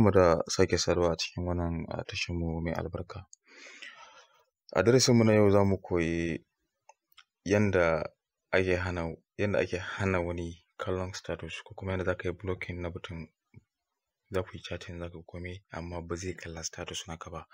Barkanmu da sake saduwa a cikin wannan tasharmu mai albarka. A darasinmu na yau za mu koyi yanda ake hana wani kallon status ko kuma yanda za ka yi blocking na mutum. Za ku yi chatting, za ku yi komai amma ba zai kalla status naka ba.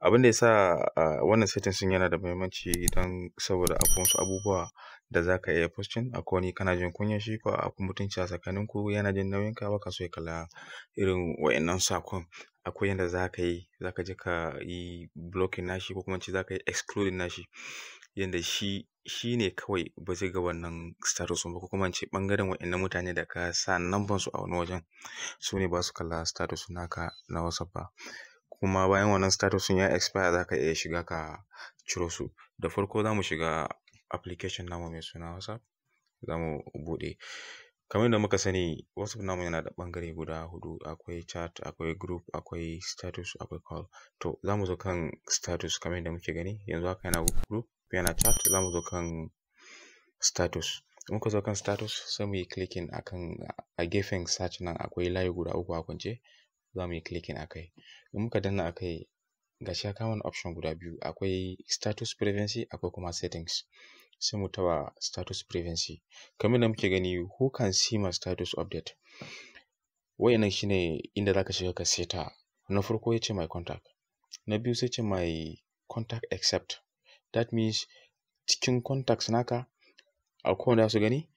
Abin da ya sa wannan settings ɗin yana da muhimmanci don saboda akwai wasu abubuwa da za ka iya posting. Akwai wani kana jin kunyar shi ko akwai mutunci a tsakaninku, yana jin nauyin ka, ba ka so ya kalla irin wa'innan saƙon. Akwai yanda za ka yi, za ka je ka yi blocking nashi ko kuma za ka yi excluding nashi yanda shi ne kawai ba zai ga wannan status ba, ko kuma ce ɓangaren wa'innan mutane da ka sa number su a wani wajen, su ne ba su kalla status naka na WhatsApp ba. Kuma bayan wannan status ya expire za ka iya shiga ka ciro su. Da farko za mu shiga application namu mai suna WhatsApp. Za mu buɗe. Kamar yadda muka sani, WhatsApp namu yana da ɓangare guda huɗu. Akwai chat, akwai group, akwai status, akwai call. To za mu zo kan status kamar yadda muke gani. Yanzu haka yana group, yana chat. Za mu zo kan status. Muka zo kan status sai mu yi clicking akan a gefen search nan akwai layi guda uku a kwance. Za mu yi clicking akai. In muka danna akai, gashi ya kawo mana option guda biyu. Akwai status privacy, akwai kuma settings. Sai mu taɓa status privacy. Kamar yadda muke gani, who can see my status update? Wayannan shine inda zaka shiga ka seta. Na farko yace my contact. Na biyu sai ce my contact except. That means cikin contacts naka akwai wanda za su gani,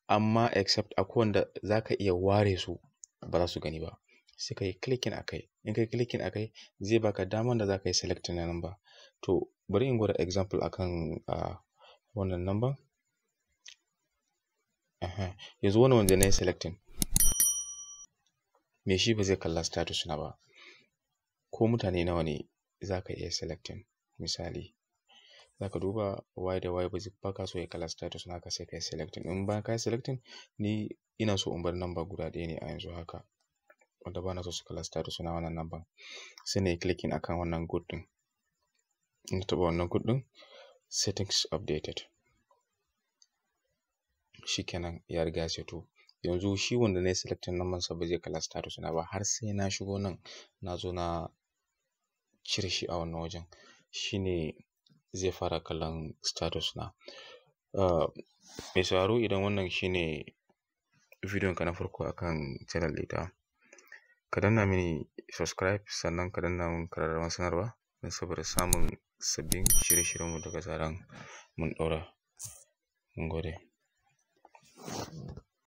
amma except akwai wanda zaka iya ware su ba za su gani ba. Sai ka yi clicking akai. In ka yi clicking akai, zai baka daman da za ka yi selecting na number. To bari in gwada example akan wannan number. Yanzu wannan wanda na yi selecting, me shi ba zai kalla status na ba. Ko mutane nawa ne za ka iya selecting. Misali, za ka duba y da y ba ka so ya kalla status naka, sai ka yi selecting. In bayan ka yi selecting, ni ina so in bar number guda ɗaya ne a yanzu haka, wanda ba na so su kalla status na wannan number. Sai na yi clicking akan wannan good ɗin. In taɓa wannan good ɗin, settings updated. Shikenan ya riga ya seto. Yanzu shi wanda na yi selecting number sa ba zai kalla status na ba har sai na shigo nan, na zo na cire shi a wannan wajen. Shi ne zai fara kallon status na. Mai sauraro, idan wannan shine bidiyon ka na farko akan channel ɗina, ka danna mini subscribe, sannan ka danna mun ƙararrawar sanarwa don saboda samun sabbin shirye-shiryenmu daga zaran mun ɗaura. Mun gode.